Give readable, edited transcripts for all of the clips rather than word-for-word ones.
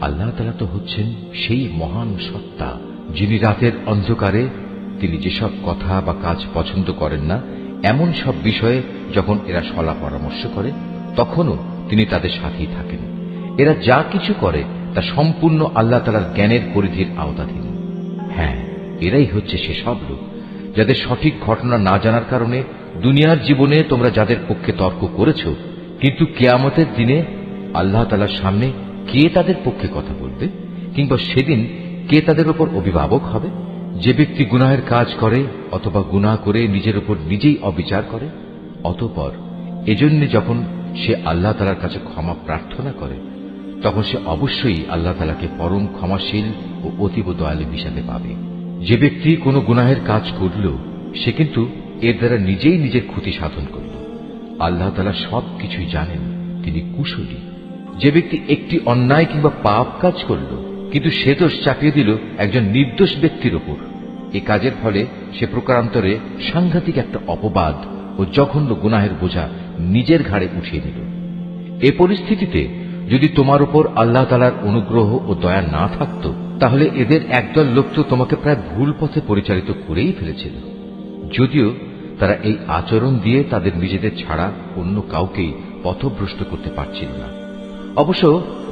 আল্লাহ তাআলা তো হচ্ছেন সেই মহান সত্তা, যিনি রাতের অন্ধকারে তিনি যেসব কথা বা কাজ পছন্দ করেন না এমন সব বিষয়ে যখন এরা সলা পরামর্শ করে তখনও তিনি তাদের সাথেই থাকেন। এরা যা কিছু করে তা সম্পূর্ণ আল্লাহ তাআলার জ্ঞানের পরিধির আওতাধীন। হ্যাঁ, এরাই হচ্ছে সেসব লোক যাদের সঠিক ঘটনা না জানার কারণে দুনিয়ার জীবনে তোমরা যাদের পক্ষে তর্ক করেছ, কিন্তু কিয়ামতের দিনে আল্লাহ তাআলার সামনে কে তাদের পক্ষে কথা বলবে, কিংবা সেদিন কে তাদের উপর অভিভাবক হবে? যে ব্যক্তি গুনাহের কাজ করে অথবা গুনাহ করে নিজের উপর নিজেই অবিচার করে, অতঃপর এজন্য যখন সে আল্লাহ তাআলার কাছে ক্ষমা প্রার্থনা করে তখন সে অবশ্যই আল্লাহ তাআলাকে পরম ক্ষমাশীল ও অতীব দয়ালু হিসাবে পাবে। যে ব্যক্তি কোনো গুনাহের কাজ করল সে কিন্তু এর দ্বারা নিজেই নিজের ক্ষতি সাধন করল। আল্লাহ তাআলা সবকিছুই জানেন, তিনি কুশলী। যে ব্যক্তি একটি অন্যায় কিংবা পাপ কাজ করল কিন্তু সে দোষ চাপিয়ে দিল একজন নির্দোষ ব্যক্তির ওপর, এ কাজের ফলে সে প্রকারান্তরে সাংঘাতিক একটা অপবাদ ও জঘন্য গুনাহের বোঝা নিজের ঘাড়ে উঠিয়ে নিল। এ পরিস্থিতিতে যদি তোমার উপর আল্লাহ তাআলার অনুগ্রহ ও দয়া না থাকত তাহলে এদের একদল লোক তো তোমাকে প্রায় ভুল পথে পরিচালিত করেই ফেলেছিল। যদিও তারা এই আচরণ দিয়ে তাদের নিজেদের ছাড়া অন্য কাউকেই পথভ্রষ্ট করতে পারছিল না। অবশ্য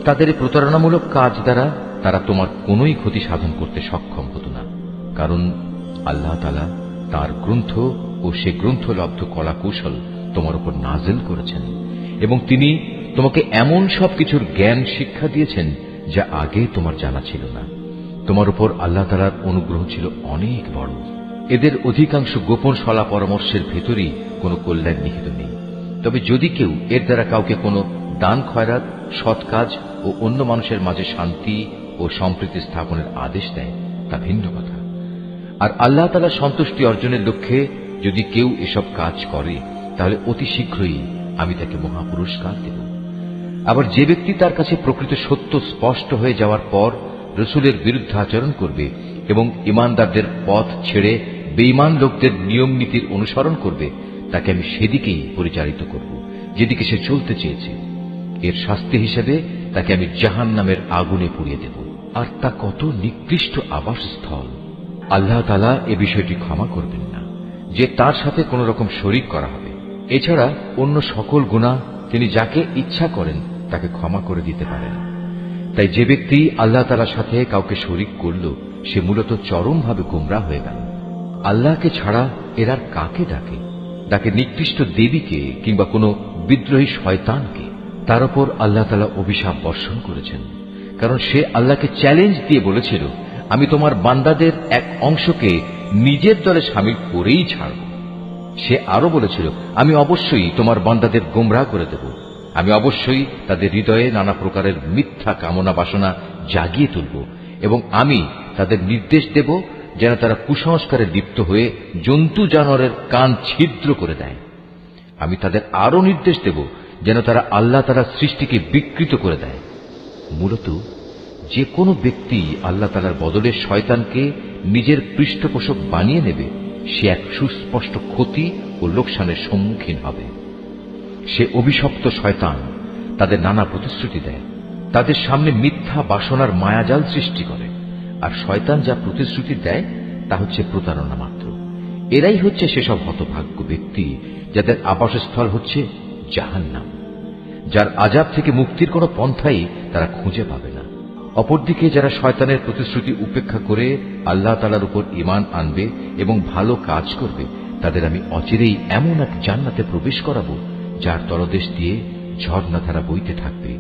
তাদের এই প্রতারণামূলক কাজ দ্বারা তারা তোমার কোনোই ক্ষতি সাধন করতে সক্ষম হতো না, কারণ আল্লাহ তাআলা তার গ্রন্থ ও সে গ্রন্থলব্ধ কলা কৌশল তোমার উপর নাযিল করেছেন এবং তিনি তোমাকে এমন সবকিছুর জ্ঞান শিক্ষা দিয়েছেন যা আগে তোমার জানা ছিল না। তোমার উপর আল্লাহ তাআলার অনুগ্রহ ছিল অনেক বড়। এদের অধিকাংশ গোপন সলা পরামর্শের ভেতরই কোনো কল্যাণ নিহিত নেই। তবে যদি কেউ এর দ্বারা কাউকে কোনো দান খয়রাত, সৎ কাজ ও অন্য মানুষের মাঝে শান্তি ও সম্প্রীতি স্থাপনের আদেশ দেয় তা ভিন্ন কথা। আর আল্লাহ তাআলার সন্তুষ্টি অর্জনের লক্ষ্যে যদি কেউ এসব কাজ করে তাহলে অতি শীঘ্রই আমি তাকে মহাপুরস্কার দেব। আবার যে ব্যক্তি তার কাছে প্রকৃত সত্য স্পষ্ট হয়ে যাওয়ার পর রাসূলের বিরুদ্ধে আচরণ করবে এবং ঈমানদারদের পথ ছেড়ে বেঈমান লোকদের নিয়ম নীতির অনুসরণ করবে, তাকে আমি সেদিকেই পরিচালিত করব যেদিকে সে চলতে চেয়েছে। এর শাস্তি হিসেবে তাকে আমি জাহান্নামের আগুনে পুড়িয়ে দেব, আর তা কত নিকৃষ্ট আবাসস্থল। আল্লাহ তাআলা এ বিষয়টি ক্ষমা করবেন না যে তার সাথে কোন রকম শরীক করা হবে। এছাড়া অন্য সকল গুনাহ তিনি যাকে ইচ্ছা করেন তাকে ক্ষমা করে দিতে পারেন। তাই যে ব্যক্তি আল্লাহ তাআলার সাথে কাউকে শরীক করল সে মূলত চরমভাবে গোমরাহ হয়ে গেল। আল্লাহকে ছাড়া এরা কাকে ডাকে? ডাকে নিকৃষ্ট দেবীকে কিংবা কোনো বিদ্রোহী শয়তানকে। তার উপর আল্লাহ তাআলা অভিশাপ বর্ষণ করেছেন, কারণ সে আল্লাহকে চ্যালেঞ্জ দিয়ে বলেছিল, আমি তোমার বান্দাদের এক অংশকে নিজের দলে শামিল করেই ছাড়ব। সে আরো বলেছিল, আমি অবশ্যই তোমার বান্দাদের গোমরাহ করে দেব, আমি অবশ্যই তাদের হৃদয়ে নানা প্রকারের মিথ্যা কামনা বাসনা জাগিয়ে তুলব এবং আমি তাদের নির্দেশ দেব যেন তারা কুসংস্কারে লিপ্ত হয়ে জন্তু জানোয়ারের কান ছিদ্র করে দেয়। আমি তাদের আরো নির্দেশ দেব যেন তারা আল্লাহ তাআলার সৃষ্টিকে বিকৃত করে দেয়। মূলত যে কোনো ব্যক্তি আল্লাহ তাআলার বদলে শয়তানকে নিজের পৃষ্ঠপোষক বানিয়ে নেবে সে এক সুস্পষ্ট ক্ষতি ও লোকসানের সম্মুখীন হবে। সে অভিশপ্ত শয়তান তাদের নানা প্রতিশ্রুতি দেয়, তাদের সামনে মিথ্যা বাসনার মায়াজাল সৃষ্টি করে, আর শয়তান যা প্রতিশ্রুতি দেয় তা হচ্ছে প্রতারণা মাত্র। এরাই হচ্ছে সেসব হতভাগ্য ব্যক্তি যাদের আবাসস্থল হচ্ছে জাহান্নাম, যার আযাব থেকে মুক্তির কোনো পন্থাই তারা খুঁজে পাবে না। অপরদিকে যারা শয়তানের প্রতিশ্রুতি উপেক্ষা করে আল্লাহ তাআলার উপর ঈমান আনবে এবং ভালো কাজ করবে তাদের আমি অচিরেই এমন এক জান্নাতে প্রবেশ করাবো যার তলদেশ দিয়ে ঝর্ণাধারা বইতে থাকবে।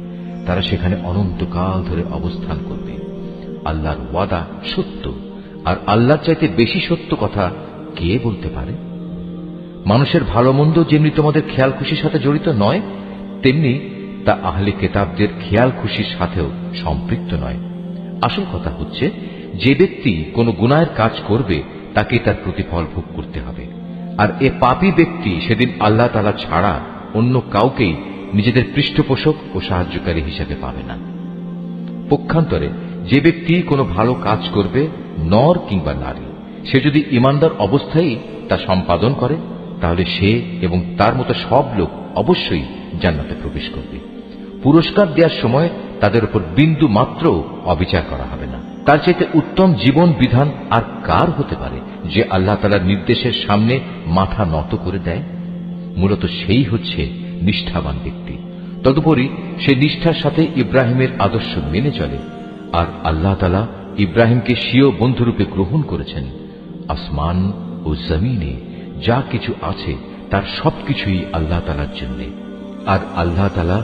তারা সেখানে অনন্তকাল ধরে অবস্থান করবে। আল্লাহর ওয়াদা সত্য, আর আল্লাহর চাইতে বেশি সত্য কথা কে বলতে পারে? মানুষের ভালো মন্দ যেমনি তোমাদের খেয়াল খুশির সাথে জড়িত নয়, তেমনি তা আহলে কিতাবদের খেয়াল খুশির সাথেও সম্পৃক্ত নয়। আসল কথা হচ্ছে যে ব্যক্তি কোনো গুনাহের কাজ করবে তাকে তার প্রতিফল ভোগ করতে হবে, আর এ পাপী ব্যক্তি সেদিন আল্লাহ তাআলা ছাড়া অন্য কাউকেই নিজেদের পৃষ্ঠপোষক ও সাহায্যকারী হিসেবে পাবে না। পক্ষান্তরে যে ব্যক্তি কোনো ভালো কাজ করবে, নর কিংবা নারী, সে যদি ঈমানদার অবস্থায় তা সম্পাদন করে তাহলে সে এবং তার মতো সব লোক অবশ্যই জান্নাতে প্রবেশ করবে। পুরস্কার দেওয়ার সময় তাদের উপর বিন্দু মাত্র অবিচার করা হবে না। তার চাইতে উত্তম জীবন বিধান আর কার হতে পারে যে আল্লাহ তাআলার নির্দেশের সামনে মাথা নত করে দেয়? মূলত সেই হচ্ছে নিষ্ঠাবান ব্যক্তি। তদুপরি সে নিষ্ঠার সাথে ইব্রাহিমের আদর্শ মেনে চলে। আর আল্লাহ তাআলা ইব্রাহিমকে স্বীয় বন্ধুরূপে গ্রহণ করেছেন। আসমান ও জমিনে যা কিছু আছে তার সবকিছুই আল্লাহ তাআলার জন্য, আর আল্লাহ তাআলা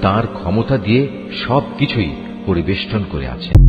তাঁর ক্ষমতা দিয়ে সবকিছুই পরিবেষ্টন করে আছেন।